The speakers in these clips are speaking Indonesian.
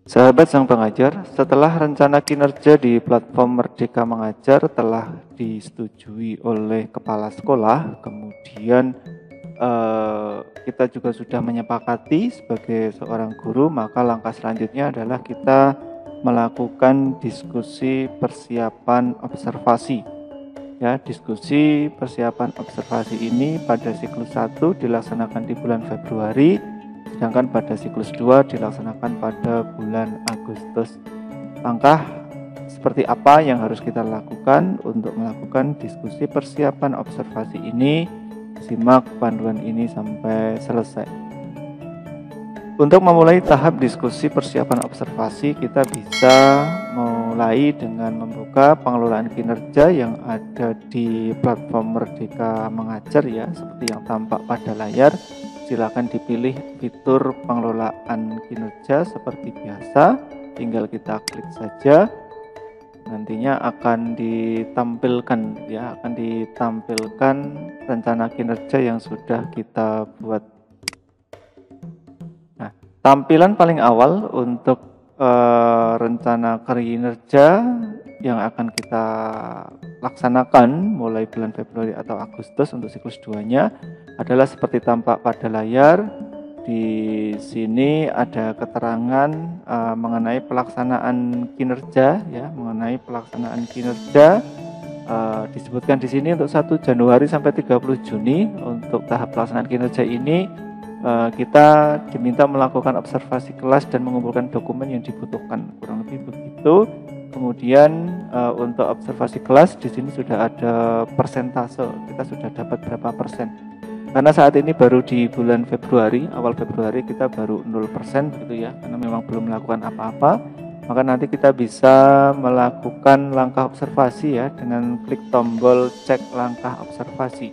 Sahabat sang pengajar, setelah rencana kinerja di platform Merdeka Mengajar telah disetujui oleh kepala sekolah, kemudian kita juga sudah menyepakati sebagai seorang guru, maka langkah selanjutnya adalah kita melakukan diskusi persiapan observasi. Ya, diskusi persiapan observasi ini pada siklus 1 dilaksanakan di bulan Februari, sedangkan pada siklus 2 dilaksanakan pada bulan Agustus. Langkah seperti apa yang harus kita lakukan untuk melakukan diskusi persiapan observasi ini? Simak panduan ini sampai selesai. Untuk memulai tahap diskusi persiapan observasi, kita bisa mulai dengan membuka pengelolaan kinerja yang ada di platform Merdeka Mengajar ya, seperti yang tampak pada layar. Silakan dipilih fitur pengelolaan kinerja seperti biasa, tinggal kita klik saja. Nantinya akan ditampilkan rencana kinerja yang sudah kita buat. Nah, tampilan paling awal untuk rencana kinerja yang akan kita laksanakan mulai bulan Februari atau Agustus untuk siklus 2-nya adalah seperti tampak pada layar. Di sini ada keterangan mengenai pelaksanaan kinerja ya, disebutkan di sini untuk 1 Januari sampai 30 Juni untuk tahap pelaksanaan kinerja ini kita diminta melakukan observasi kelas dan mengumpulkan dokumen yang dibutuhkan, kurang lebih begitu. Kemudian untuk observasi kelas di sini sudah ada persentase, kita sudah dapat berapa persen. Karena saat ini baru di bulan Februari, awal Februari kita baru 0% begitu ya, karena memang belum melakukan apa-apa. Maka nanti kita bisa melakukan langkah observasi ya dengan klik tombol cek langkah observasi.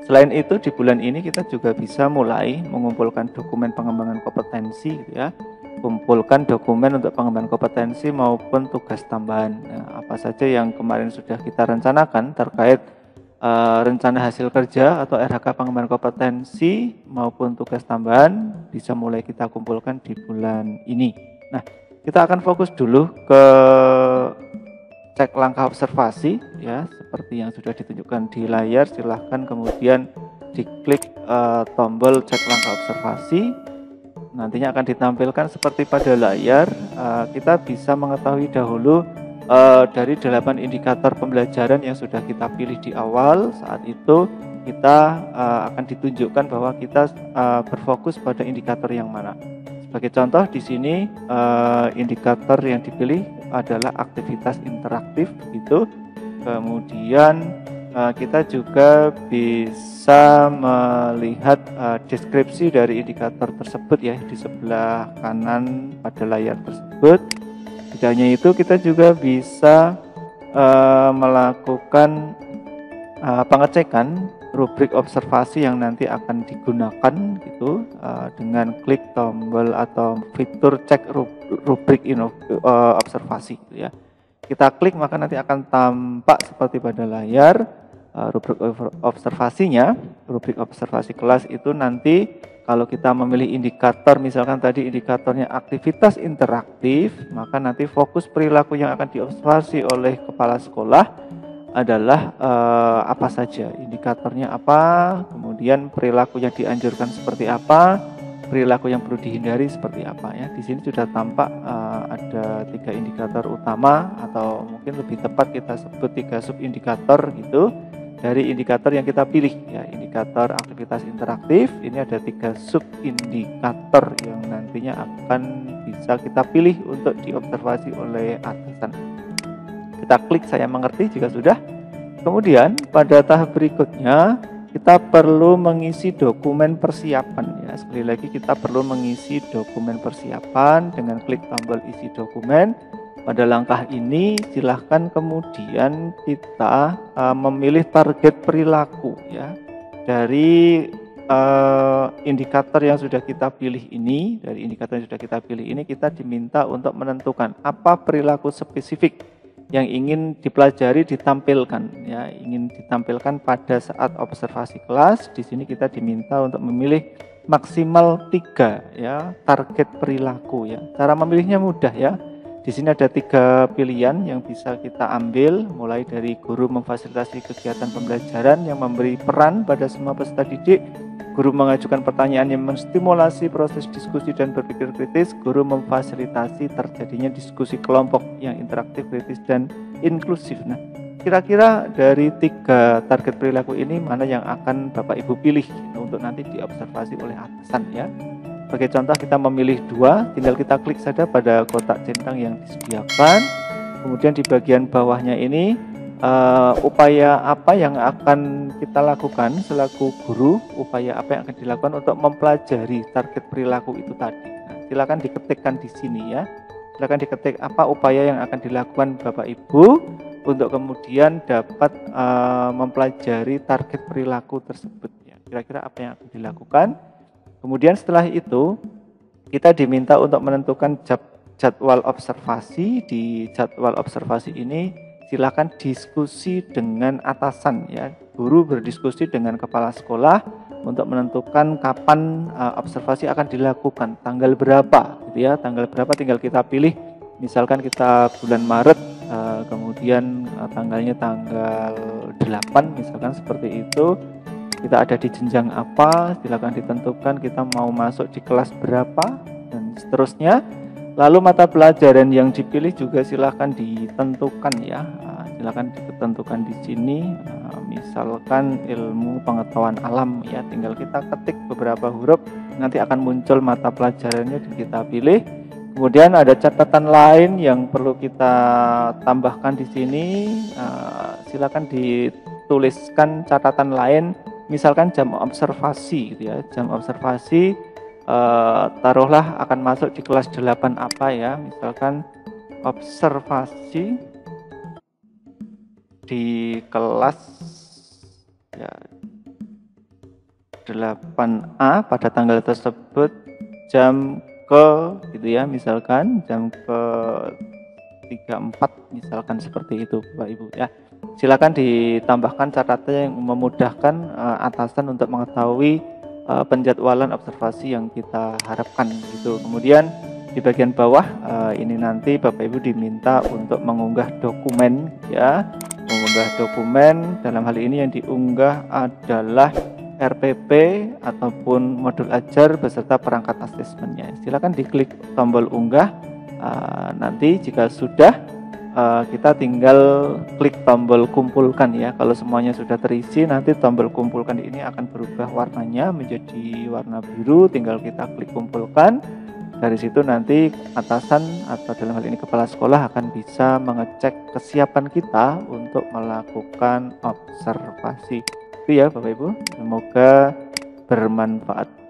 Selain itu di bulan ini kita juga bisa mulai mengumpulkan dokumen pengembangan kompetensi gitu ya. Kumpulkan dokumen untuk pengembangan kompetensi maupun tugas tambahan. Nah, apa saja yang kemarin sudah kita rencanakan terkait rencana hasil kerja atau RHK pengembangan kompetensi maupun tugas tambahan bisa mulai kita kumpulkan di bulan ini. Nah, kita akan fokus dulu ke cek langkah observasi ya, seperti yang sudah ditunjukkan di layar. Silahkan kemudian diklik tombol cek langkah observasi. Nantinya akan ditampilkan seperti pada layar. Kita bisa mengetahui dahulu dari 8 indikator pembelajaran yang sudah kita pilih di awal. Saat itu kita akan ditunjukkan bahwa kita berfokus pada indikator yang mana. Sebagai contoh di sini indikator yang dipilih adalah aktivitas interaktif gitu. Kemudian kita juga bisa melihat deskripsi dari indikator tersebut ya di sebelah kanan pada layar tersebut. Tidak hanya itu, kita juga bisa melakukan pengecekan rubrik observasi yang nanti akan digunakan gitu dengan klik tombol atau fitur cek rubrik observasi gitu ya. Kita klik maka nanti akan tampak seperti pada layar rubrik observasinya. Rubrik observasi kelas itu nanti kalau kita memilih indikator, misalkan tadi indikatornya aktivitas interaktif, maka nanti fokus perilaku yang akan diobservasi oleh kepala sekolah adalah apa saja, indikatornya apa, kemudian perilaku yang dianjurkan seperti apa, perilaku yang perlu dihindari seperti apa ya. Di sini sudah tampak ada 3 indikator utama atau mungkin lebih tepat kita sebut 3 subindikator gitu. Dari indikator yang kita pilih ya, indikator aktivitas interaktif ini ada 3 subindikator yang nantinya akan bisa kita pilih untuk diobservasi oleh atasan. Kita klik saya mengerti jika sudah. Kemudian pada tahap berikutnya kita perlu mengisi dokumen persiapan ya. Sekali lagi kita perlu mengisi dokumen persiapan dengan klik tombol isi dokumen. Pada langkah ini silahkan kemudian kita memilih target perilaku ya. Dari indikator yang sudah kita pilih ini, kita diminta untuk menentukan apa perilaku spesifik yang ingin dipelajari ditampilkan pada saat observasi kelas. Di sini kita diminta untuk memilih maksimal 3 ya target perilaku ya. Cara memilihnya mudah ya. Di sini ada 3 pilihan yang bisa kita ambil, mulai dari guru memfasilitasi kegiatan pembelajaran yang memberi peran pada semua peserta didik, guru mengajukan pertanyaan yang menstimulasi proses diskusi dan berpikir kritis, guru memfasilitasi terjadinya diskusi kelompok yang interaktif, kritis, dan inklusif. Nah, kira-kira dari 3 target perilaku ini mana yang akan Bapak Ibu pilih untuk nanti diobservasi oleh atasan ya. Sebagai contoh kita memilih 2, tinggal kita klik saja pada kotak centang yang disediakan. Kemudian di bagian bawahnya ini upaya apa yang akan kita lakukan selaku guru, upaya apa yang akan dilakukan untuk mempelajari target perilaku itu tadi. Nah, silakan diketikkan di sini ya. Silakan diketik apa upaya yang akan dilakukan Bapak Ibu untuk kemudian dapat mempelajari target perilaku tersebut ya. Kira-kira apa yang akan dilakukan? Kemudian setelah itu kita diminta untuk menentukan jadwal observasi. Di jadwal observasi ini silakan diskusi dengan atasan ya. Guru berdiskusi dengan kepala sekolah untuk menentukan kapan observasi akan dilakukan, tanggal berapa gitu ya. Tanggal berapa tinggal kita pilih. Misalkan kita bulan Maret, kemudian tanggalnya tanggal 8 misalkan seperti itu. Kita ada di jenjang apa, silakan ditentukan kita mau masuk di kelas berapa dan seterusnya. Lalu mata pelajaran yang dipilih juga silakan ditentukan ya. Silakan ditentukan di sini. Misalkan ilmu pengetahuan alam ya, tinggal kita ketik beberapa huruf, nanti akan muncul mata pelajarannya dan kita pilih. Kemudian ada catatan lain yang perlu kita tambahkan di sini. Silakan dituliskan catatan lain. Misalkan jam observasi gitu ya, jam observasi taruhlah akan masuk di kelas 8 apa ya, misalkan observasi di kelas ya 8A pada tanggal tersebut jam ke gitu ya, misalkan jam ke 34 misalkan seperti itu Bapak Ibu ya. Silakan ditambahkan catatan yang memudahkan atasan untuk mengetahui penjadwalan observasi yang kita harapkan gitu. Kemudian di bagian bawah ini nanti Bapak Ibu diminta untuk mengunggah dokumen ya. Mengunggah dokumen, dalam hal ini yang diunggah adalah RPP ataupun modul ajar beserta perangkat asesmennya. Silakan diklik tombol unggah. Nanti jika sudah kita tinggal klik tombol kumpulkan ya. Kalau semuanya sudah terisi, nanti tombol kumpulkan ini akan berubah warnanya menjadi warna biru. Tinggal kita klik kumpulkan. Dari situ nanti atasan atau dalam hal ini kepala sekolah akan bisa mengecek kesiapan kita untuk melakukan observasi. Itu ya Bapak Ibu. Semoga bermanfaat.